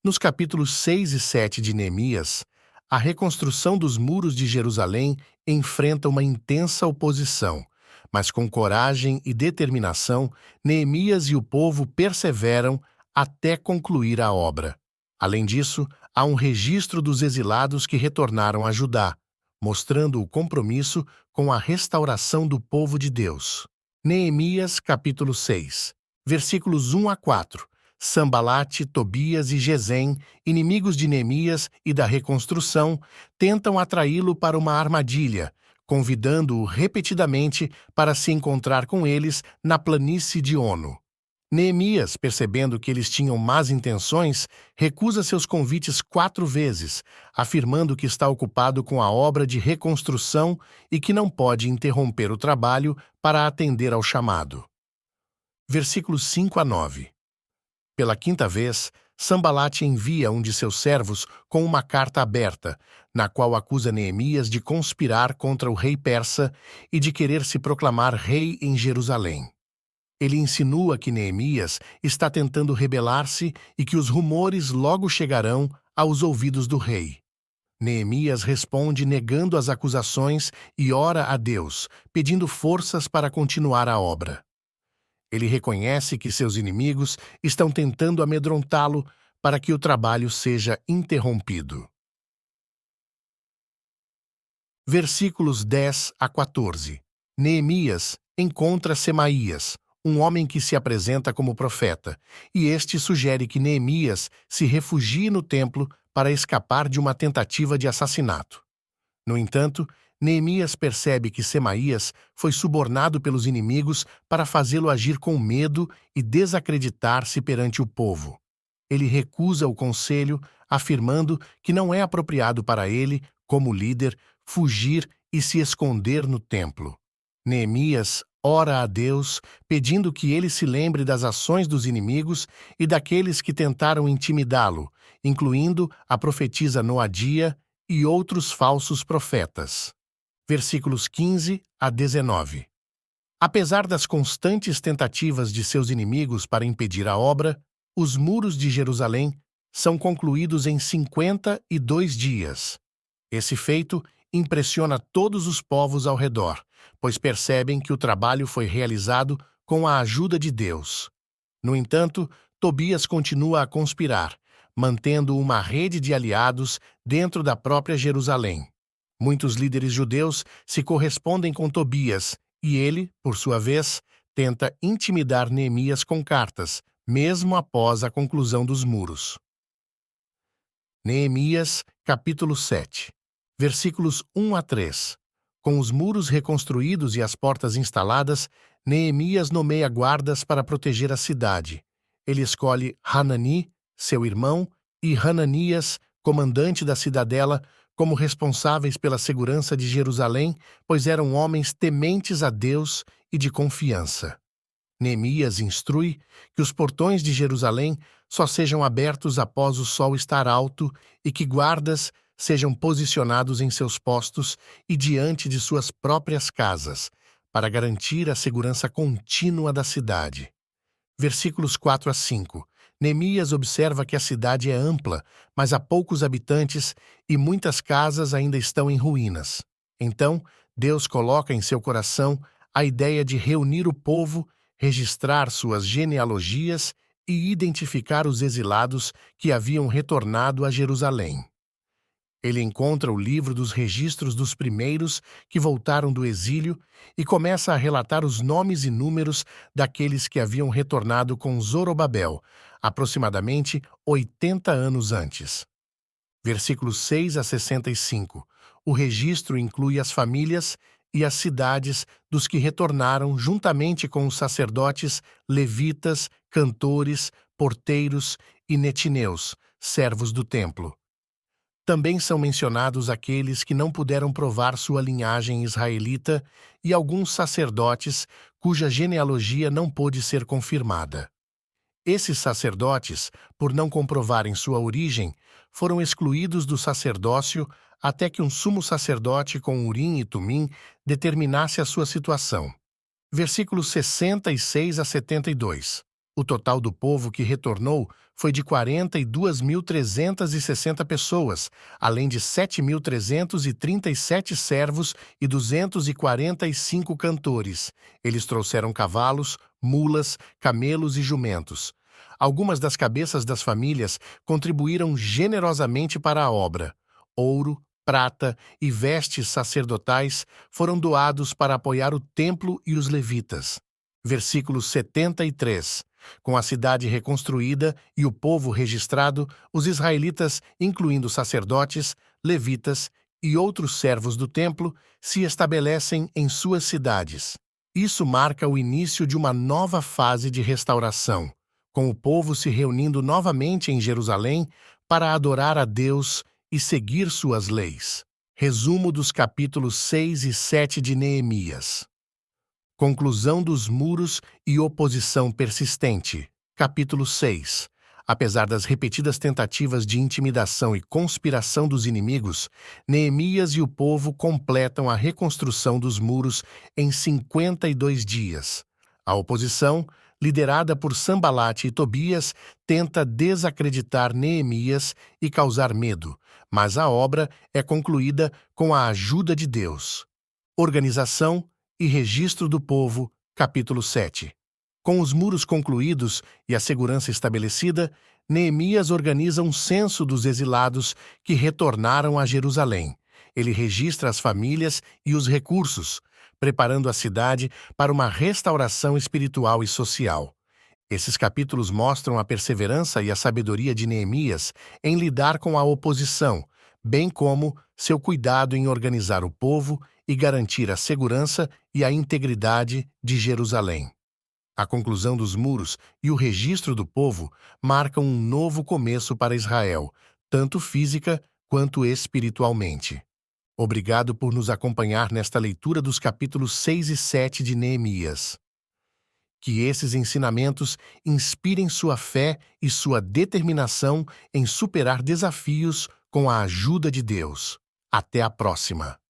Nos capítulos 6 e 7 de Neemias, a reconstrução dos muros de Jerusalém enfrenta uma intensa oposição, mas com coragem e determinação, Neemias e o povo perseveram até concluir a obra. Além disso, há um registro dos exilados que retornaram a Judá, mostrando o compromisso com a restauração do povo de Deus. Neemias, capítulo 6, versículos 1 a 4. Sambalate, Tobias e Gesem, inimigos de Neemias e da reconstrução, tentam atraí-lo para uma armadilha, convidando-o repetidamente para se encontrar com eles na planície de Ono. Neemias, percebendo que eles tinham más intenções, recusa seus convites 4 vezes, afirmando que está ocupado com a obra de reconstrução e que não pode interromper o trabalho para atender ao chamado. Versículos 5 a 9. Pela 5ª vez, Sambalate envia um de seus servos com uma carta aberta, na qual acusa Neemias de conspirar contra o rei persa e de querer se proclamar rei em Jerusalém. Ele insinua que Neemias está tentando rebelar-se e que os rumores logo chegarão aos ouvidos do rei. Neemias responde negando as acusações e ora a Deus, pedindo forças para continuar a obra. Ele reconhece que seus inimigos estão tentando amedrontá-lo para que o trabalho seja interrompido. Versículos 10 a 14. Neemias encontra Semaías, um homem que se apresenta como profeta, e este sugere que Neemias se refugie no templo para escapar de uma tentativa de assassinato. No entanto, Neemias percebe que Semaías foi subornado pelos inimigos para fazê-lo agir com medo e desacreditar-se perante o povo. Ele recusa o conselho, afirmando que não é apropriado para ele, como líder, fugir e se esconder no templo. Neemias ora a Deus, pedindo que ele se lembre das ações dos inimigos e daqueles que tentaram intimidá-lo, incluindo a profetisa Noadia e outros falsos profetas. Versículos 15 a 19. Apesar das constantes tentativas de seus inimigos para impedir a obra, os muros de Jerusalém são concluídos em 52 dias. Esse feito impressiona todos os povos ao redor, pois percebem que o trabalho foi realizado com a ajuda de Deus. No entanto, Tobias continua a conspirar, mantendo uma rede de aliados dentro da própria Jerusalém. Muitos líderes judeus se correspondem com Tobias e ele, por sua vez, tenta intimidar Neemias com cartas, mesmo após a conclusão dos muros. Neemias, capítulo 7, versículos 1 a 3. Com os muros reconstruídos e as portas instaladas, Neemias nomeia guardas para proteger a cidade. Ele escolhe Hanani, seu irmão, e Hananias, comandante da cidadela, como responsáveis pela segurança de Jerusalém, pois eram homens tementes a Deus e de confiança. Neemias instrui que os portões de Jerusalém só sejam abertos após o sol estar alto e que guardas sejam posicionados em seus postos e diante de suas próprias casas, para garantir a segurança contínua da cidade. Versículos 4 a 5. Neemias observa que a cidade é ampla, mas há poucos habitantes e muitas casas ainda estão em ruínas. Então, Deus coloca em seu coração a ideia de reunir o povo, registrar suas genealogias e identificar os exilados que haviam retornado a Jerusalém. Ele encontra o livro dos registros dos primeiros que voltaram do exílio e começa a relatar os nomes e números daqueles que haviam retornado com Zorobabel, aproximadamente 80 anos antes. Versículos 6 a 65. O registro inclui as famílias e as cidades dos que retornaram juntamente com os sacerdotes, levitas, cantores, porteiros e netineus, servos do templo. Também são mencionados aqueles que não puderam provar sua linhagem israelita e alguns sacerdotes cuja genealogia não pôde ser confirmada. Esses sacerdotes, por não comprovarem sua origem, foram excluídos do sacerdócio até que um sumo sacerdote com Urim e Tumim determinasse a sua situação. Versículos 66 a 72. O total do povo que retornou foi de 42.360 pessoas, além de 7.337 servos e 245 cantores. Eles trouxeram cavalos, mulas, camelos e jumentos. Algumas das cabeças das famílias contribuíram generosamente para a obra. Ouro, prata e vestes sacerdotais foram doados para apoiar o templo e os levitas. Versículo 73. Com a cidade reconstruída e o povo registrado, os israelitas, incluindo sacerdotes, levitas e outros servos do templo, se estabelecem em suas cidades. Isso marca o início de uma nova fase de restauração, com o povo se reunindo novamente em Jerusalém para adorar a Deus e seguir suas leis. Resumo dos capítulos 6 e 7 de Neemias. Conclusão dos muros e oposição persistente. Capítulo 6. Apesar das repetidas tentativas de intimidação e conspiração dos inimigos, Neemias e o povo completam a reconstrução dos muros em 52 dias. A oposição, liderada por Sanbalate e Tobias, tenta desacreditar Neemias e causar medo, mas a obra é concluída com a ajuda de Deus. Organização e registro do povo, capítulo 7. Com os muros concluídos e a segurança estabelecida, Neemias organiza um censo dos exilados que retornaram a Jerusalém. Ele registra as famílias e os recursos, preparando a cidade para uma restauração espiritual e social. Esses capítulos mostram a perseverança e a sabedoria de Neemias em lidar com a oposição, bem como seu cuidado em organizar o povo e garantir a segurança e a integridade de Jerusalém. A conclusão dos muros e o registro do povo marcam um novo começo para Israel, tanto física quanto espiritualmente. Obrigado por nos acompanhar nesta leitura dos capítulos 6 e 7 de Neemias. Que esses ensinamentos inspirem sua fé e sua determinação em superar desafios com a ajuda de Deus. Até a próxima!